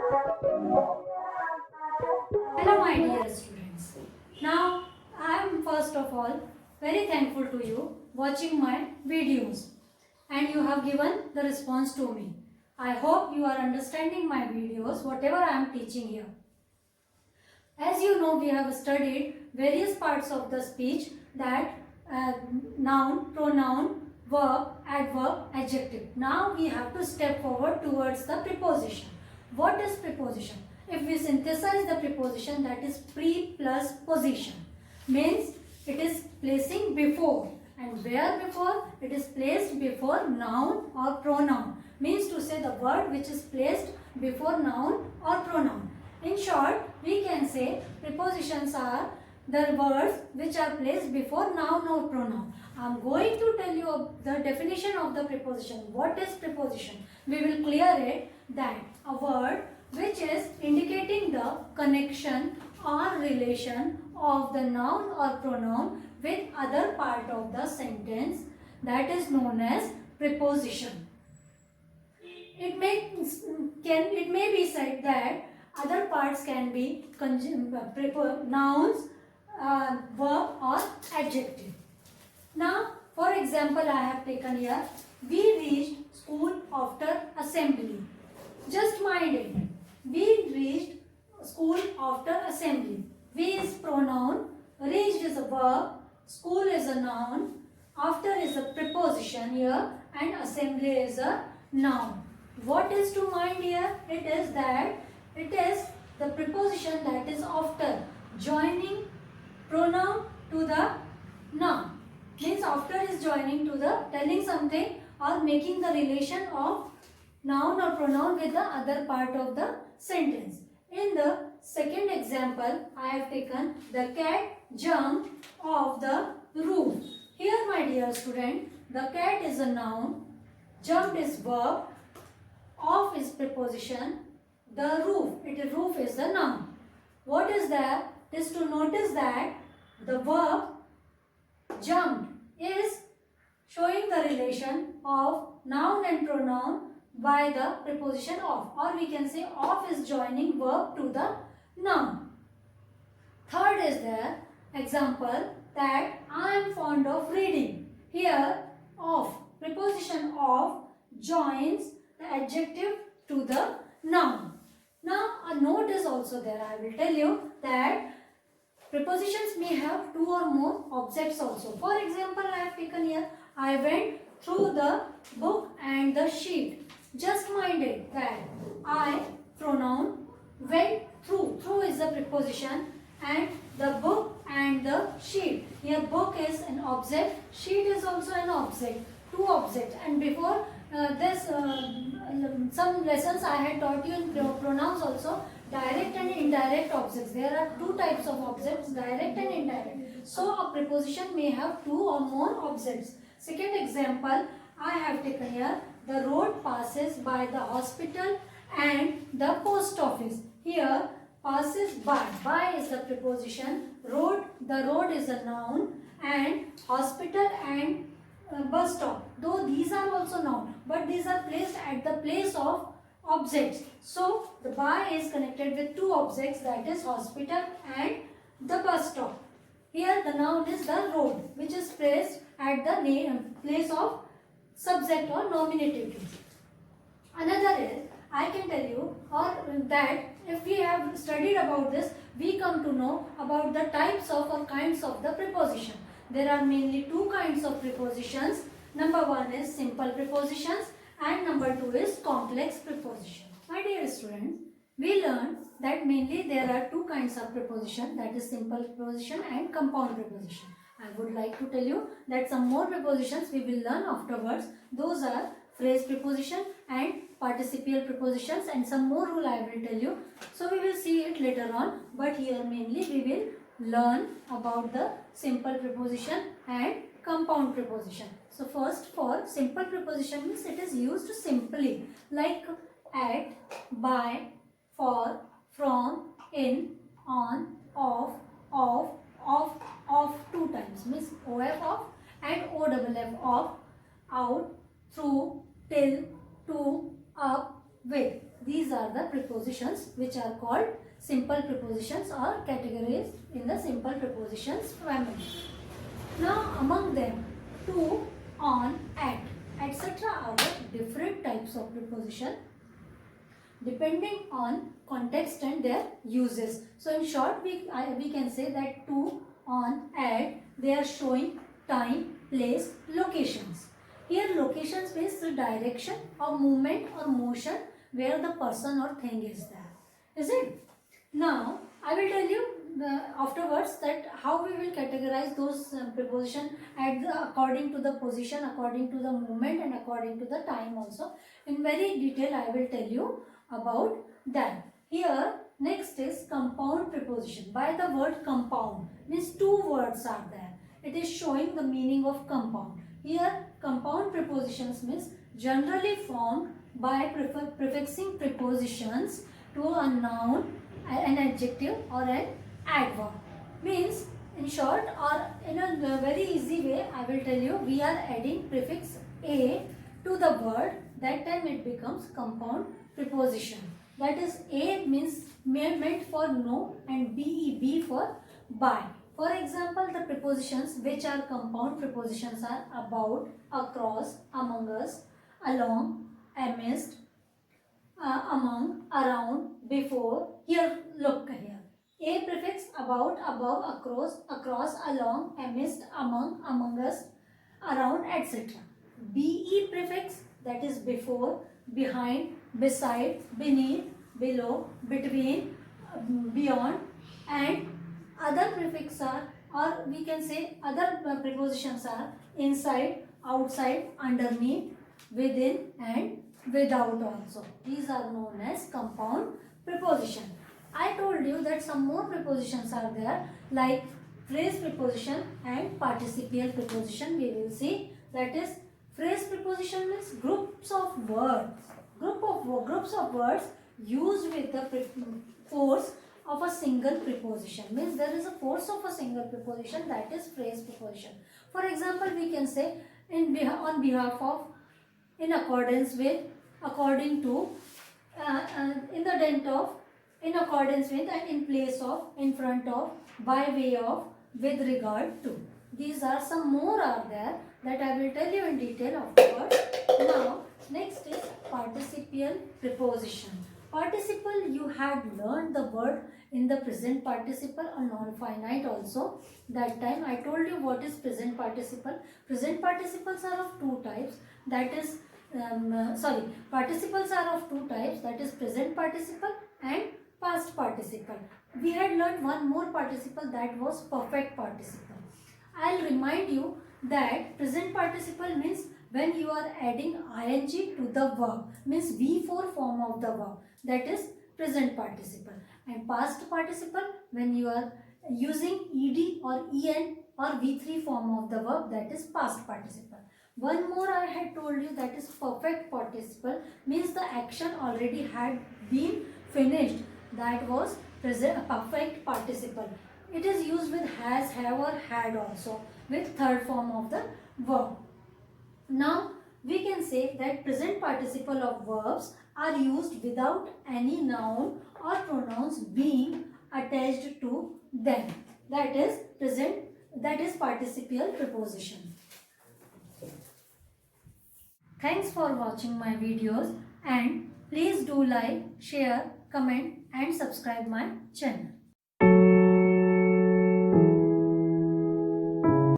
Hello my dear students. Now I am first of all very thankful to you watching my videos and you have given the response to me. I hope you are understanding my videos whatever I am teaching here. As you know, we have studied various parts of the speech, that noun, pronoun, verb, adverb, adjective. Now we have to step forward towards the preposition. What is preposition? If we synthesize the preposition, that is pre plus position. Means it is placing before. And where before? It is placed before noun or pronoun. Means to say the word which is placed before noun or pronoun. In short, we can say prepositions are the words which are placed before noun or pronoun. I am going to tell you the definition of the preposition. What is preposition? We will clear it that a word which is indicating the connection or relation of the noun or pronoun with other part of the sentence, that is known as preposition. It may be said that other parts can be nouns, verb or adjective. Now, for example, I have taken here, we reached school after assembly. Just mind it. We reached school after assembly. We is pronoun, reached is a verb, school is a noun, after is a preposition here, and assembly is a noun. What is to mind here? It is that it is the preposition that is after joining pronoun to the noun. Means after is joining to the telling something or making the relation of noun or pronoun with the other part of the sentence. In the second example, I have taken the cat jumped off the roof. Here my dear student, the cat is a noun, jumped is verb, off is preposition, the roof is the noun. What is that? It is to notice that the verb jumped is showing the relation of noun and pronoun by the preposition of, or we can say of is joining verb to the noun. Third is the example that I am fond of reading. Here of, preposition of joins the adjective to the noun. Now a note is also there. I will tell you that prepositions may have two or more objects also. For example, I have taken here, I went through the book and the sheet. Just mind it that I pronoun went through. Through is the preposition and the book and the sheet. Here book is an object, sheet is also an object. Two objects. And before some lessons I had taught you in pronouns also, direct and indirect objects. There are two types of objects, direct and indirect. So a preposition may have two or more objects. Second example I have taken here, the road passes by the hospital and the post office. Here passes by is the preposition, the road is a noun, and hospital and bus stop. Though these are also noun, but these are placed at the place of objects. So the by is connected with two objects, that is hospital and the bus stop. Here the noun is the road, which is placed at the place of subject or nominative case. Another is, I can tell you that if we have studied about this, we come to know about the types of or kinds of the preposition. There are mainly two kinds of prepositions. Number one is simple prepositions and number two is complex preposition. My dear students, we learned that mainly there are two kinds of preposition, that is simple preposition and compound preposition. I would like to tell you that some more prepositions we will learn afterwards. Those are phrase preposition and participial prepositions, and some more rule I will tell you. So we will see it later on, but here mainly we will learn about the simple preposition and compound preposition. So first, for simple preposition means it is used simply, like at, by, for, from, in, on, of, two times, means of and of, out, through, till, to, up, with. These are the prepositions which are called simple prepositions or categories in the simple prepositions family. Now among them, to, on, at, etc. are the different types of preposition depending on context and their uses. So in short, we can say that to, on, at, they are showing time, place, locations. Here locations means the direction or movement or motion where the person or thing is there. Is it? Now I will tell you afterwards that how we will categorize those preposition according to the position, according to the movement and according to the time also. In very detail I will tell you about that. Here next is compound preposition. By the word compound means two words are there. It is showing the meaning of compound. Here compound prepositions means generally formed by prefixing prepositions to a noun, an adjective or an adverb. Means in short or in a very easy way I will tell you, we are adding prefix a to the word, that time it becomes compound preposition. That is, a means meant for no and be for by. For example, the prepositions which are compound prepositions are about, across, among us, along, amidst, among, around, before. Here look here. A prefix about, above, across, along, amidst, among us, around, etc. Be prefix, that is before, behind, beside, beneath, below, between, beyond, and other prefix are, or we can say other prepositions are inside, outside, underneath, within and without also. These are known as compound preposition. I told you that some more prepositions are there like phrase preposition and participial preposition. We will see, that is, phrase preposition means groups of words. Groups of words used with the force of a single preposition. Means there is a force of a single preposition, that is phrase preposition. For example, we can say on behalf of, in accordance with, according to, in the dent of, in accordance with, and in place of, in front of, by way of, with regard to. These are some more are there that I will tell you in detail afterwards. Now next is participial preposition. Participle, you had learned the word in the present participle or non-finite also. That time I told you what is present participle. Present participles are of two types, that is participles are of two types, that is present participle and past participle. We had learned one more participle, that was perfect participle. I'll remind you that present participle means when you are adding ing to the verb, means V4 form of the verb, that is present participle. And past participle when you are using ed or en or V3 form of the verb, that is past participle. One more I had told you, that is perfect participle, means the action already had been finished, that was perfect participle. It is used with has, have or had also, with third form of the verb. Now we can say that present participle of verbs are used without any noun or pronouns being attached to them. That is participial preposition. Thanks for watching my videos, and please do like, share, comment and subscribe my channel.